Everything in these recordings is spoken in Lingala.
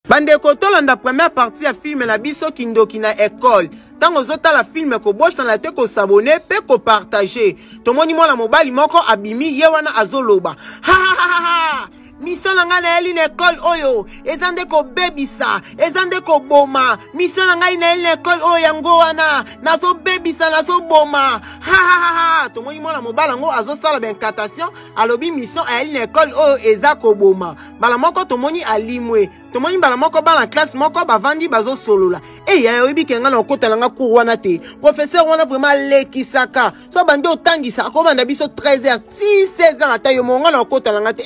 Bandeko tolanda première partie ya film na biso kindoki na école. Tango zota la film ko bossa na te ko s'abonner pe ko partager. Tomoni mwana mobali moko abimi ye wana azoloba. Ha ha ha ha. Mission nanga na eli na école oyo ezande ko bebisa ezande ko boma mission nanga na eli na école oyo yango wana nazo bebisa nazo boma ha ha ha ha tomoni mwana mobala ngo azosala benkatation alobi mission a eli na école oyo eza ko boma bala moko tomoni alimwe tomoni bala moko bala classe moko bavandi bazo solola ya oyebi kenga na okotala nga cours wana te professeur wana vraiment lekisaka so bande otangisa akobanda biso 13h 16h ata yo monga na okotala nga te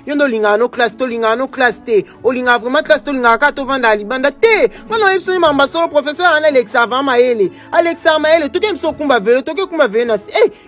yondo linga no classe to linga no classe te olinga vraiment classe to linga ka to vanda libanda te ngana yebso mamba solo professeur ana l'examen maele Alexa maele to kemso kumba velo to ke kumba vena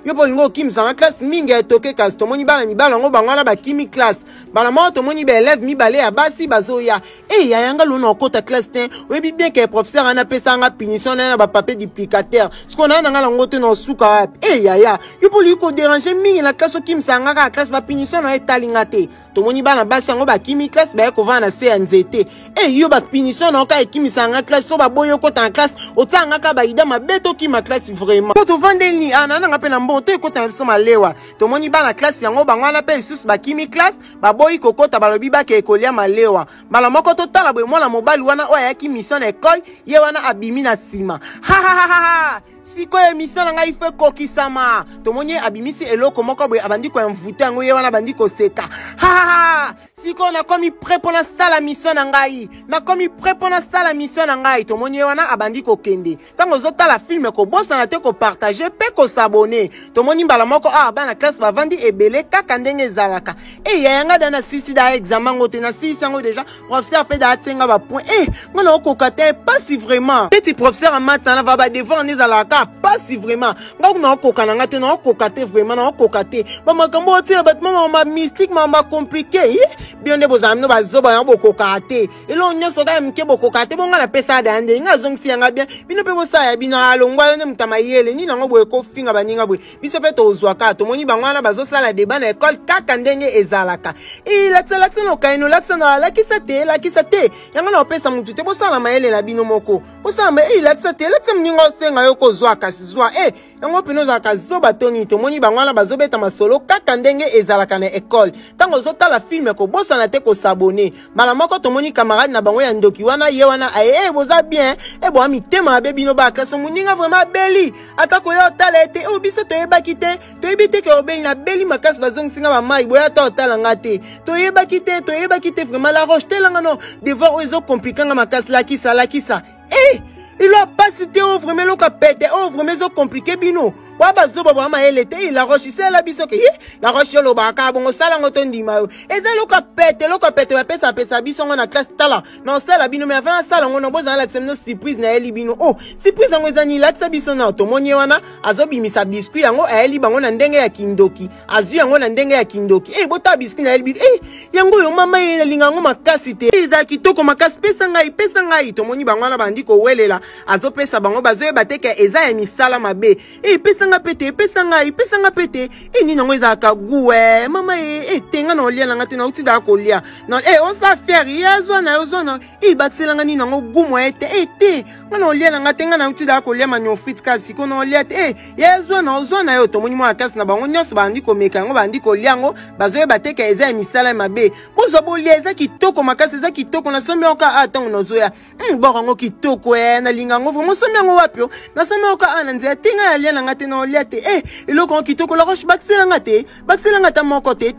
yo bolingo kimsa na classe mingi toke kas tomoni bana mibala ngo bangwana ba kimi classe bana mo tomoni be élève mibale ya basi bazoya ya yanga lona okota classe te oyebi bien que professeur ana pesa nga punition na ba papier duplicateur ce qu'on a nga lango te no suka ya yo poli ko déranger mingi na classe kimsa nga ka classe ba punition na etalinga te tomoni bana basi ngo ba kimi classe ba ko vana se nzete yo ba punition na ka kimisa nga classe so ba boyo ko ta classe otanga ka ba ida mabeto ki ma classe vraiment to vandeli ana nga pe na mbon to ko ta so malewa tomoni bana classe yango bangwana pe sus ba kimi classe ba boyi kokota balobi ba ke ekolia malewa bala moko to tala boy mwana mobali wana oya ki mission école ye wana abimi na sima ha ha ha ha siko émission na ngai fe kokisama tomoni abimisi eloko moko boy abandi ko mvuta yango ye wana bandi ko seka ha ha ha siko na komi prêt pour la salle mission na ngai na komi prêt pour la salle mission na ngai tomoni wana abandi ko kende tango zota la film ko bossa na te ko partager pe ko s'abonner tomoni mbala moko bana classe bavandi ebele kaka ndenge zalaka ya yanga dana sisi da examen ngote na sisi yango déjà professeur pe da tsenga ba point ngona okokate pas si vraiment petit professeur en maths na va ba devant ni zalaka pas si vraiment ngako na okokana ngate na okokate vraiment na okokate ba makambo otila batma ma mystique ma compliqué bien de bozami no bazoba ya bokokate elo nyoso ga mke bokokate bonga na pesa da ande nga zongsi yanga bien bino pe bosa ya bino alongwa yo ne mutamayele ni nango boye ko finga baninga boye biso pe to ozwaka to moni bangwana bazosala débat na école kaka ndenge ezalaka laksa no kaino laksa na lakisa te yanga na opesa mutu te bosala mayele na bino moko bosala ma laksa mningo senga yo ko zwaka sizwa yango pino za kazoba toni to moni bangwana bazobeta masolo kaka ndenge ezalaka na école tango zotala film ko bossa na te ko s'abonner bala moko to moni camarade na bango ya ndoki wana ye wana boza bien bo ami tema be bino ba classe muninga vraiment beli atako yo tala ete biso to yebaki te ke obeli na beli makasi bazong singa ba mai boya to tala ngate to yebaki te vraiment la roche telanga no devoir ozo compliquer nga makasi lakisa il a pas cité vraiment le capete vraiment so compliqué bino wa bazoba ba maelete la roche c'est la biso ke la roche lo ba ka bongo sala ngoto ndima yo eza le capete ba pesa biso na classe tala non c'est la bino mais avant sala ngono boza la no surprise na eli bino surprise ngo ezani la biso na to moni wana azobi misa biscuit yango eli bango na ndenge ya kindoki azu yango na ndenge ya kindoki bota biscuit na eli yango yo mama ye linga ngo makasi te eza kitoko makasi pesa ngai to moni bango na bandi ko welela azo pesa bango bazoye bateke eza ya misala mabe pesa nga pete ni nango eza ka guwe mama tenga na olia nanga te na uti da ko lia non on sa faire yazwa na batselanga ni nango gumo te ngana olia nanga te nga na uti da ko lia manyo fit kasi ko na olia te yazwa na yo to moni mwa kasi na bango nyonso bandi ko meka ngo bandi ko lia ngo bazoye bateke eza ya misala mabe bozo bolia eza kitoko makasi eza kitoko na sombi oka atango nozoya boko ngo kitoko na lingango vraiment somi yango wapio na somi oka ana nzela tinga ya lia nanga te na olia te eloko kitoko la roche bakselanga ta moko te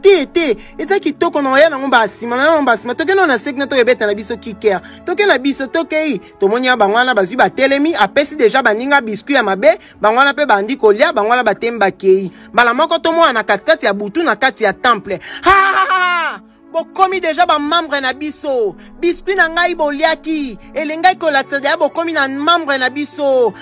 eza kitoko na oya nango basima na basima toke na sek na to ebeta na biso kiker toke na biso toke tomoni bangwana bazwi batelemi apesi deja baninga biscuit ya mabe bangwana pe bandi kolia bangwana batemba kei bala moko tomona na katikati ya butu na kati ya temple bokomi deja ba membre na biso biscuit na ngai boliaki elengai kolakisa deja bokomi na membre na biso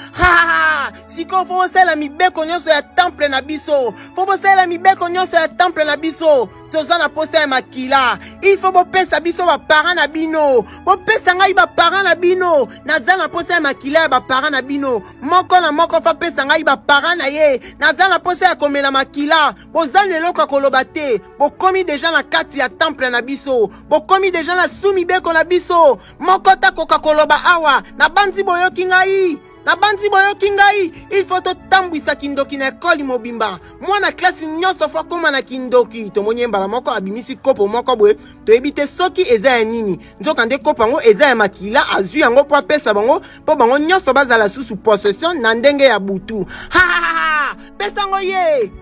siko fo bosala mibeko nyonso ya temple na biso fo bosala mibeko nyonso ya temple na biso toza na posa ya makila il faut bopesa biso baparent na bino bopesa ngai baparent na bino naza na posa ya makila ya baparent na bino moko na moko fa pesa ngai baparent na ye naza na posa ya komela makila bozali eloko ya koloba te bokomi deja na kati ya temple na biso bokomi deja na sumi beko na biso moko takoka koloba awa na bandi boyoki ngai il faut totambwisa kindoki na ekoli mobimba mwana klasi nyonso fo koma na kindoki tomoni mbala moko abimisi kopo moko boye toyebi te soki eza ya nini nzoka nde kopo yango eza ya makila azwi yango po apesa bango po bango nyonso bazala susu possession na ndenge ya butu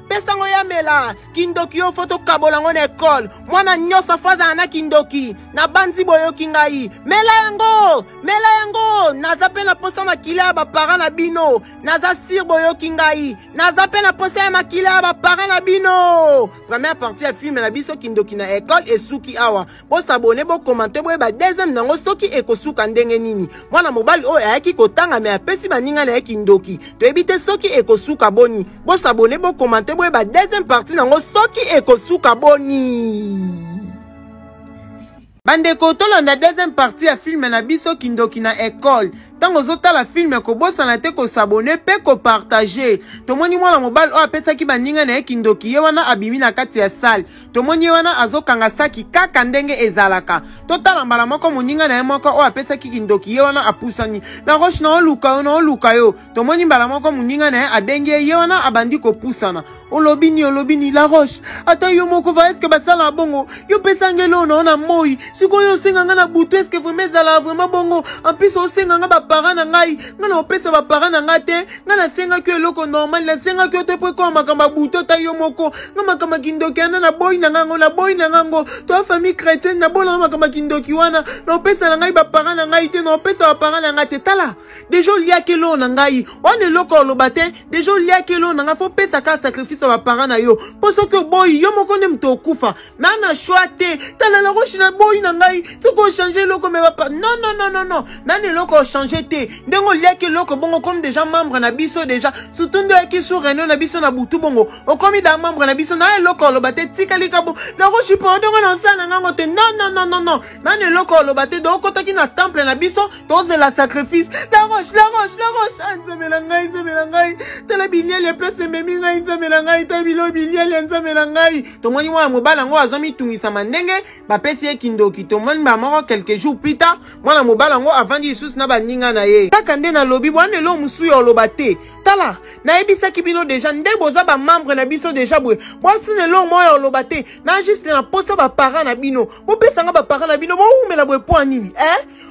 pesango ya mela kindoki yo fo tokabola yango na ekole mwana nyonso fo azala na kindoki na bandi boyoki ngai mela yango naza pe na posa makila ya baparent na bino naza sir boyoki ngai naza pe na posa ya makila ya baparent na bino première partie ya film na biso kindoki na ekole esuki awa bosabone bokomante boye ba deuxième nango soki ekosuka ndenge nini mwana mobali oyo ayaki kotanga me apesi baninga na ye kindoki toyebi te soki ekosuka boni bosabone bokomante boye ba deuxième partie nango soki ekosuka boni bandeko tolanda deuxième partie ya film na biso kindoki na ekole tango zotala film kobosana te kosabone pe kopartage tomoni mwana mobali oyo apesaki baninga na ye kindoki ye wana abimi na kati ya salle tomoni ye wana azokanga saki kaka ndenge ezalaka totala mbala moko moninga na ye moko oyo apesaki kindoki ye wana apusani na roche na oluka yo tomoni mbala moko moninga na ye abengi ye wana abandi kopusana olobi ni la roche ata yo moko va eske basala bongo yo pesangeli ono na moi sikoyo osenganga na butu eske vraiment ezala vraiment bongo en plus osenganga baparent na ngai nga na opesa baparent na nga te nga nasengaki eloko normal nasengaki yo te po ekoma makambo butu ata yo moko nga makambo kindoki wana na boyi na ngango toa famille chrétienne na bolanga makambo kindoki wana na opesa na ngai baparent na ngai te na opesa baparent na nga te tala deja oliaki eloko na ngai wana eloko oloba te deja oliaki eloko na ngai fo pesa ka sacrifice ya baparent na yo po soki oboyi yo moko nde moto okufa me ana shwa te tala la roche na boyi na ngai soki ochange eloko me bapa non nani eloko ochange te ndenge oliaki eloko bongo comme déjà membre na biso déjà surtout nde oyaki sur réunion na biso na butu bongo okomi da membre na biso na eloko oloba te tikali kabo la roche po ndenge na osala na ngango te non nani eloko oloba te donc okotaki na temple na biso tozela sacrifice la roche nzambe na ngai tala bilieli ya place ememi ngai nzambe na ngai tala bilo bilieli ya nzambe na ngai tomoni mwana mobali yango azomitungisama ndenge bapesi ye kindoki tomoni bamoko quelques jours plus tard mwana mobali yango avandi lisusu na baninga na ye kaka nde nalobi bwana elo mosusu ya oloba te tala nayebisaki bino deja nde boza bamembre na biso deja boye bwasina elo mo ya oloba te na juste na posa baparent na bino bopesanga baparent na bino boumela boye po anini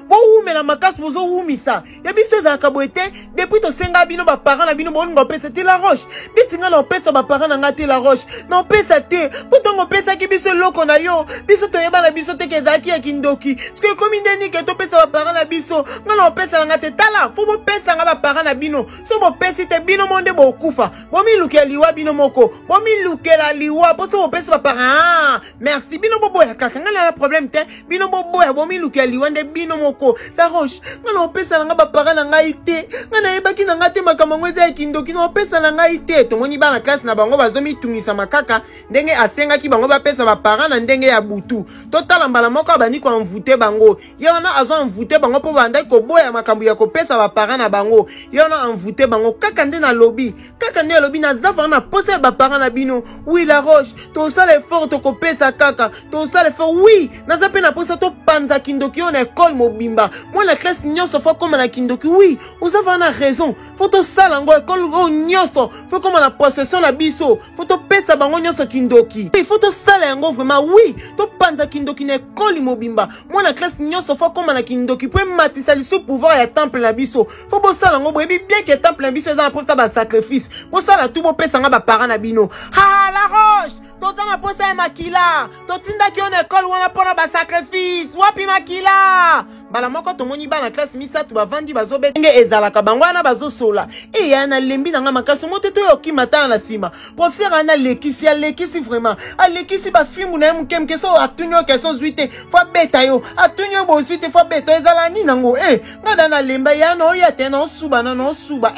boumela makasi bozowumisa ya biso ezalaka boye te depuis tosenga bino baparent na bino boninga opesa te la roche bitinga na opesa baparent na nga te la roche na opesa te po ntongo opesaki biso eloko na yo biso toyeba na biso teke ezalaki ya kindoki soki ekomi ndeni ke topesa baparent na biso nga na opesa na nga te tala fo bopesanga baparent na bino so bopesi te bino mo nde bokufa bomilukela liwa bino moko bomilukela liwa po so bopesa baparent merci bino boboya kaka nga na problème te bino boboya bomilukela liwa nde bino moko la roche nga na opesa na nga baparent na ngai te nga nayebaki na nga te makambo yango eza ya kindoki na opesa na ngai te tomoni bana klase na bango bazomitungisa makaka ndenge asengaki bango bapesa baparent na ndenge ya butu totala mbala moko abandi koanvute bango ye wana azoanvute bango mpo bandaki koboya makambo ya kopesa baparent na bango ye wana anvute bango kaka nde nalobi naza vanga na posa ya baparent na bino oui la roche tosala effort tokopesa kaka tosala effort oui naza mpe na posa topanza kindoki oyo na ekole mobile mobimba mwana classe nyonso faut comme na kindoki oui vous avez une raison faut to sala ngo école go nyonso faut comme na possession na biso faut to pesa bango nyonso kindoki il faut to sala ngo vraiment oui to panda kindoki na école mobimba mwana classe nyonso faut comme na kindoki pour matisa liso pouvoir ya temple na biso faut bo sala ngo boyebi bien que temple na biso za pour ça ba sacrifice pour sala tout bo pesa nga ba parents na bino ah la roche tozana posa ya makila totindaki yo na école wana mpona basacrifice wapi makila bala moko tomoni bana classe misatu bavandi bazobeta ndenge ezalaka bango wana bazosola eya na lembi nanga makasi mote to yokima tala na nsima professeur ana lekisi alekisi vraiment alekisi bafimbu na ye moke so atuni yo question zwi te fo abeta yo atuni yo bozwi te fo abeta ezala nini nango nga da na lemba ya na oya te na osuba na osuba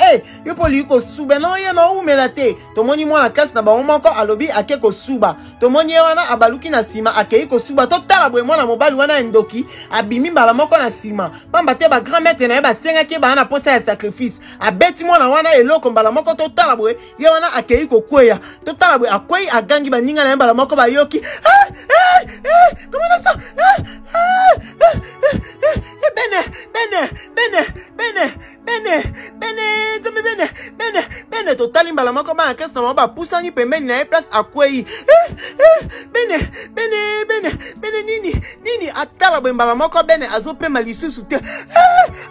yo mpo liki kosuba na oya na oumela te tomoni mwana classe na bango moko alobi ake kosuba tomoni ye wana abaluki na nsima akei kosuba totala boye mwana mobali wana endoki abimi mbala moko na nsima pamba te bagrand maître na ye basengaki bana na posa ya sacrifice abeti mwana wana eloko mbala moko totala boye ye wana akei kokweya totala boye akwei agangi baninga na ye mbala moko bayoki bene totali mbala moko bana kesi na bango bapusani pembeni na ye place akwei bene nini atala boye mbala moko bene azopema lisusu te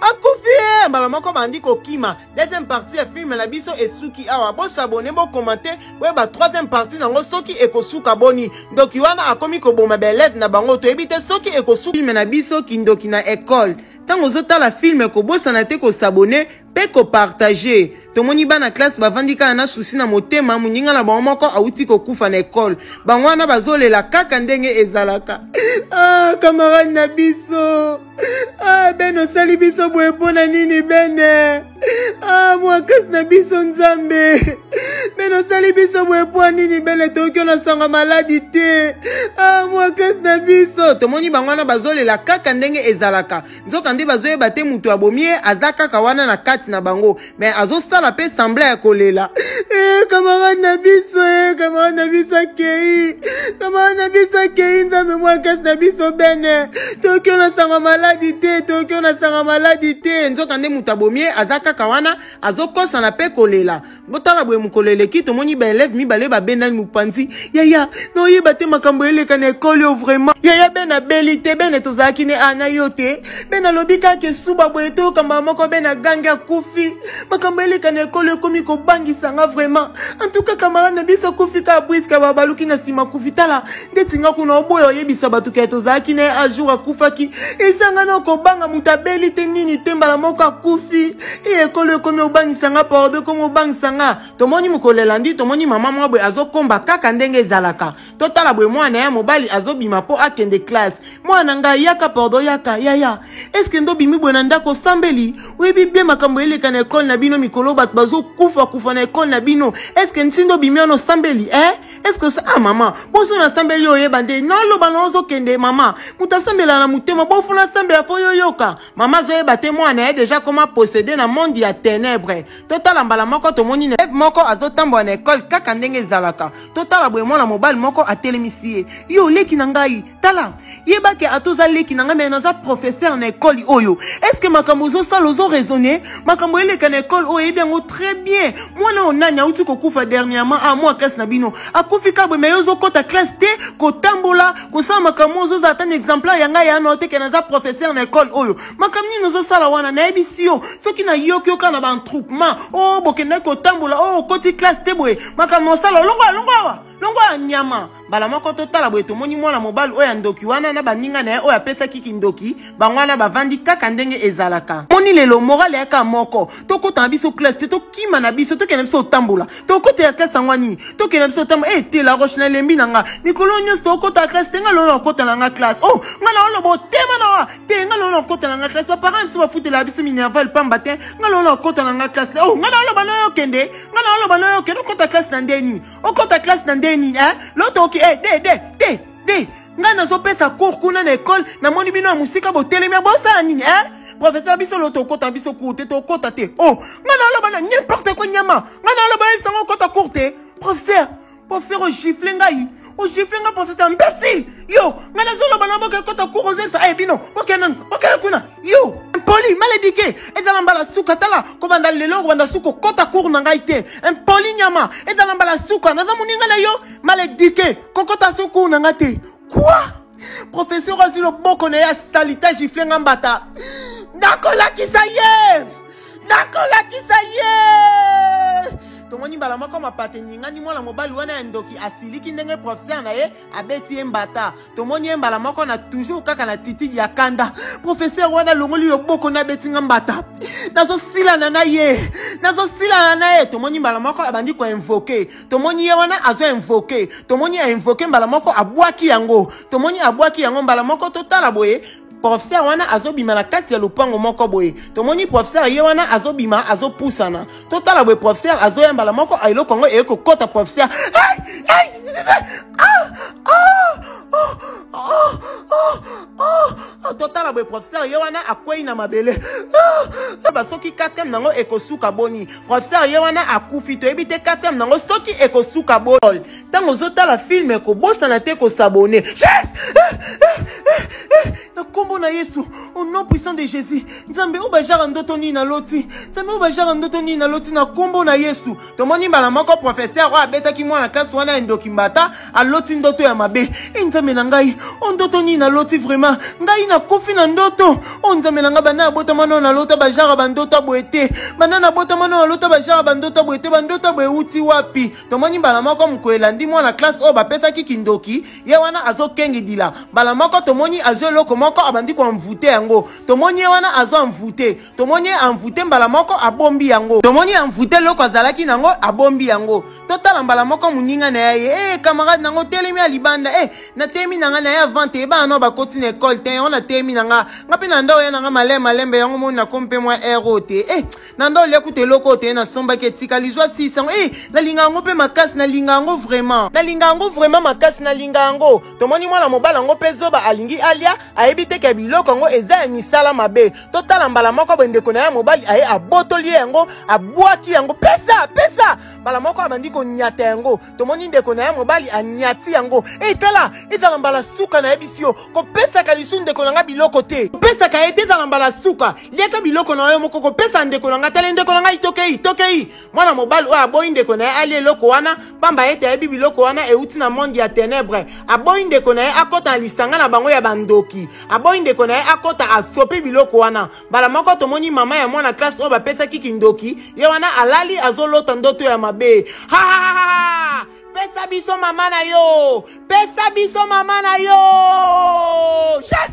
akufi mbala moko bandi kokima deuxième partie ya film na biso esuki awa bosabone bokomante boyeba troisième partie nango soki ekosuka boni ndoki wana akomi koboma baeleve na bango toyebi te soki ekosuka film na biso kindoki na école tango ozotala film kobosana te kosabone mpe kopartage tomoni bana classe bavandi kaka na susi na motema moninga na bango moko awuti kokufa na école bango wana bazolela kaka ndenge ezalaka camarade na biso bene osali biso boye mpona nini bene mwakasi na biso nzambe bene osali biso boye mpo nini bene toki onasanga maladi te mwakasi na biso tomoni bango wana bazolela kaka ndenge ezalaka nzoka nde bazoyeba te mutu abomi ye aza kaka wana na kati na bango mais azosala pe sembla ya kolela camarade na biso akei camarade na biso akei nzambe mwakasi na biso bene toki onasanga maladi te nzoka nde mutu abomi ye aza kaka wana azokosana pe kolela botala boye mokoleleki tomoni baeleve mibale babendani mopanzi yaya naoyeba te makambo eleka na ekole yo vraiment yaya bene abeli te bene tozalaki ne ana yo te bene alobi kaka esuba boye te okamba moko bene agangi akufi makambo eleka na ekole ekomi kobangisanga vraiment en tout cas camarade na biso akufi ka briska babaluki na nsima akufi tala ndeti nga kuna oboya oyebisa bato kaya tozalaki ne ajour akufaki ezanga na okobanga moto abeli te nini te mbala moko akufi ekolo ekomi obangisanga pardon komi obangisanga tomoni mokolela ndi tomoni mama mwa boye azokomba kaka ndenge ezalaka totala boye mwana ya mobali azobima mpo akende classe mwana ngai yaka pardon yaka yaya eske ndobimi boye na ndako osambeli oyebi bien makambo eleka na ekole na bino mikolo bato bazokufa na ekole na bino eske ntindo bimi wana osambeli eske mama boso nasambeli oyeba nde naloba na ozokende mama moto asambela na motema bofuna asambela fo yoyoka mama azoyeba te mwana ye deja koma posede na monde ya ténèbre totala mbala moko tomoni na moko azotambola na ekole kaka ndenge ezalaka totala boye mwana mobali moko atelemisi ye yo leki na ngai tala yebake atoza leki na ngai me naza professeur na ekole oyo eske makambo ozosala ozoraisonne makambo eleka na ekole oyo yebi yango très bien mwana onani auti kokufa dernièrement mwa classe na bino akufi kabwe me yo ozokota classe te kotambola kosala makambo ozozala ta na exemplaire ya ngai yana oteke naza professeur na ekole oyo makambo nini ozosala wana nayebisi yo soki na yoki yoka na bantroupement bokendaki kotambola okoti classe te boye makambo osala longwa nyama bala moko totala boye tomoni mwana mobali oyo andoki wana na baninga na ye oyo apesaki kindoki bango wana bavandi kaka ndenge ezalaka moni lelo morale yaka moko tokota na biso classe te tokima na biso tokende biso otambola tokotela classe yango nini tokende biso otambola te la roche na lembi na nga mikolo nyonso tokota classe te nga lolo okota na nga classe nga na oloba otema na wa te nga lolo okota na nga classe baparent biso bafutela biso minerval pamba te nga lolo okota na nga classe nga na oloba na yo okende nga na oloba na yo okende okota classe na ndeni okota classe na ndeni loto oki de nga nazopesa cours kuna na école namoni bino ya musika botelemi bosala nini professeur biso loto okota biso cours te tokota te nga na oloba na n'importe quoi nyama nga na oloba yebisango okota cours te professeur ogifle ngai O gifle nga professeur imbécile. Yo, nga nazolo banaboka kota cours extra. Eh bino, bokenan, bokela kuna. Yo, impoli, mal éduqué. Ezala mbala suka tala ko banda lelo ko banda suko kota cours na ngai te. Impoli nyama, ezala mbala suka naza muninga na yo, mal éduqué. Kokota suko na ngate. Quoi? Professeur Azilo boko na ya salita gifle nga mbata. Nakola kisaye. Nakola kisaye. Tomoni bala moko mapate nyinga ni mwana mobali wana ndoki asiliki ndenge professeur na ye abeti mbata. Tomoni mbala moko na toujours kaka na titi ya kanda. Professeur wana longoli yoboko na beti mbata. Nazo sila na ye. Nazo sila na ye. Tomoni mbala moko abandi ko invoquer. Tomoni ye wana azo invoquer. Tomoni a invoquer mbala moko abwaki yango. Tomoni abwaki yango mbala moko totala boye. Professeur wana azobima na kati ya lupango moko boye. Tomoni professeur ye wana azobima azopusana. Totala boye professeur azoyamba la moko ailo kongo eko kota professeur. Totala boye professeur ye wana akwei na mabele. Basoki katem nango eko suka boni. Professeur ye wana akufi to ebite katem nango soki eko suka boni. Tango zotala film eko bosana te ko s'abonner. Na kombo na Yesu, au nom puissant de Jésus. Nzambe ubajara ndoto ni na loti. Nzambe ubajara ndoto ni na loti na kombo na Yesu. Tomoni bala moko professeur wa beta ki mwana kasi wana ndoki mbata a loti ndoto ya mabe. Nzambe na ngai, ndoto ni na loti vraiment. Ngai na kofi na ndoto. Nzambe na nga bana bota mano na lota bajara bandota boete. Bana bota mano na lota bajara bandota boete bandota boe uti wapi. Tomoni bala moko mkwela ndi mwana classe o ba pesa ki kindoki. Ye wana azo kengi dila. Bala moko tomoni azo loko moko abandi ko mvute yango. Tomoni wana azo mvute. Tomoni mvute mbala moko abombi yango. Tomoni mvute loko azalaki nango abombi yango. Totala mbala moko muninga na ye. Camarade nango telemi ya libanda. Na temi nanga na ya vente eba no ba continue école te on na temi nanga. Ngapi na ndo ya nanga malembe yango mo na kompe moi erote. Na ndo le kute loko te na somba ke tika lizwa 600. Na lingango pe makasi na lingango vraiment. Na lingango vraiment makasi na lingango. Tomoni mwana mobala ngo pezo ba alingi alia aebite ke biloko ngo eza misala mabe. Totala mbala moko bendeko na ya mobali aye abotoli yango abwaki yango pesa mbala moko abandi ko nyata yango. Tomoni ndeko na ya mobali anyati yango. Tala ezala mbala suka na ebisio ko pesa ka lisu ndeko na biloko te. Pesa ka ete ezala mbala suka lieka biloko na yo moko ko pesa ndeko na tala ndeko na itokei mwana mobali o aboyi ndeko na ali eloko wana pamba ete ebi biloko wana euti na monde ya ténèbres. Aboyi ndeko na akota lisanga na bango ya bandoki. Aboyi ndeko na akota asope biloko wana. Bala moko tomoni mama ya mwana classe o ba pesa ki kindoki ye wana alali azolota ndoto ya mabe. Ha! Pesa biso mama na yo! Pesa biso mama na yo! Yes!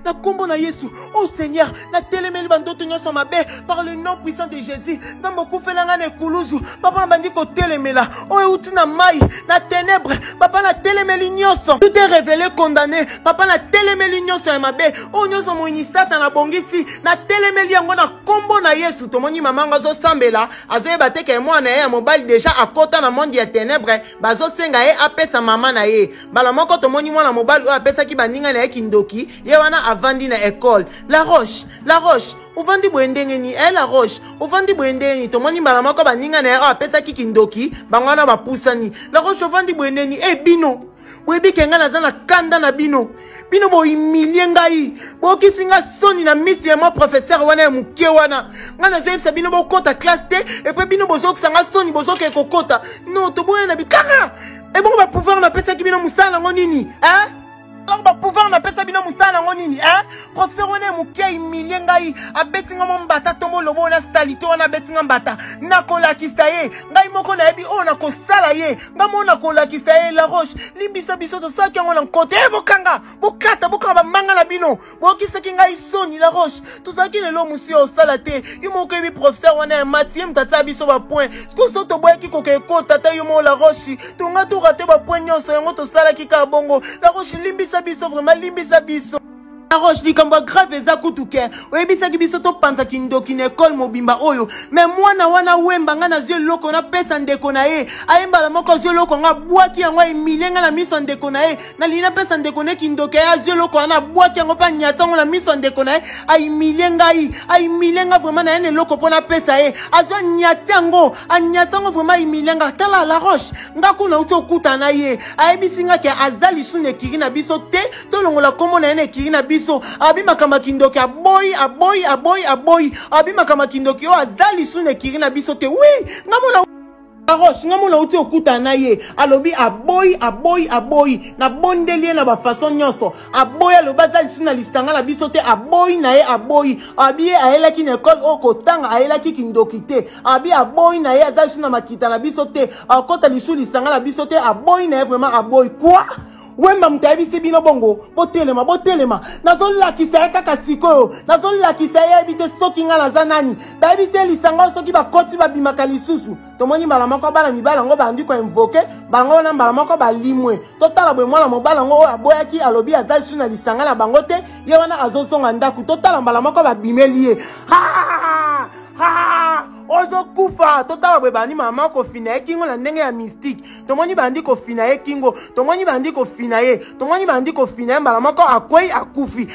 Na kombo na Yesu, oh Seigneur, na telemeli bandoto nyoso mabe par le nom puissant de Jésus. Nzambo kufelanga na ekuluzu, papa bandi ko telemela, oh euti na mai, na ténèbres, papa na telemeli nyoso. Tout est révélé condamné, papa na telemeli nyoso ya mabe, oh nyoso moini satan na bongisi, na telemeli yango na kombo na Yesu. Tomoni mama ngazo sambela, azoyeba te ke mwana ya mobali déjà akota na monde ya ténèbres, bazo senga ye apesa mama na ye. Bala moko tomoni mwana mobali o apesa ki baninga na ye kindoki, ye wana avandi na école. La Roche, uvandi bwendengeni, La Roche, uvandi bwendeni, tomoni mbala moko baninga na ye o apesa ki kindoki, bangwana bapusani. La Roche uvandi bwendeni, bino. Webi kenga na zana kanda na bino. Bino bo humilie ngai. Bo kisinga soni na misi ya mo professeur wana ya mukie wana. Ngana zo yebisa bino bo kota classe te et puis bino bozo kisanga soni bozo ke kokota. Non to boya na bikanga. Et bon ba pouvoir na pesa ki bino musala ngonini, alors ba pouvoir na pesa bino musala ngonini, professeur wana ya mukie humilie ngai. Abetinga mo mbata tombo lobo na salito wana betinga mbata. Nakola kisaye. Ngai moko na yebi o na ko sala ye. Ngamo na kola kisaye La Roche. Limbisa biso to saki yango na kote bokanga. Bokata bokaba manga na bino. Bokisa ki ngai soni La Roche. To saki lelo musi o sala te. Yumo ko yebi professeur wana ya Mathieu tata biso ba point. Sko so to boya ki ko ke ko tata yumo La Roche. To nga to rate ba point nyonso yango to sala ki ka bongo. La Roche limbisa biso vraiment limbisa biso. Roche likambo grave eza kutuke oyebisaki biso topanza kindoki na école mobimba oyo mais mwana wana wemba nga na zio loko na pesa ndeko na ye ayembala moko zio loko nga bwaki yango emilenga na miso ndeko na ye na lina pesa ndeko ne kindoki ya zio loko wana bwaki yango pa nyatango na miso ndeko na ye ayimilenga vraiment na ye ne loko pona pesa ye azwa nyatango anyatango vraiment ayimilenga tala la Roche nga kuna uti okuta na ye ayebisi nga ke azali sune kiri na biso te tolongola komo na ye ne kiri na biso abimaka makindoki aboyi abimaka makindoki o azali sune kiri na biso te oui ngamona Roche ngamona uti okuta na ye alobi aboyi na bondeli na ba façon nyonso aboyi aloba azali sune lisanga na biso te aboyi na ye abi ayelaki na école o kotanga ayelaki kindoki te abi aboyi na ye azali sune makita na biso te akota lisu lisanga na biso te aboyi na ye vraiment aboyi quoi wemba mutayebisi bino bongo botelema nazolakisa ye kaka sikoyo nazolakisa ye yebi te soki nga naza nani bayebisi ye lisanga soki bakoti babimaka lisusu tomoni mbala moko bana mibala yango bandi koinvoke bango wana mbala moko balimwe totala boye mwana mobala yango oyo aboyaki alobi azali su na lisanga na bango te ye wana azozonga ndaku totala mbala moko babimeli ye ozo kufa totala boye bandi mama kofina ye kingo na ndenge ya mystique tomoni bandi kofina ye kingo tomoni bandi kofina ye mbala moko akwei akufi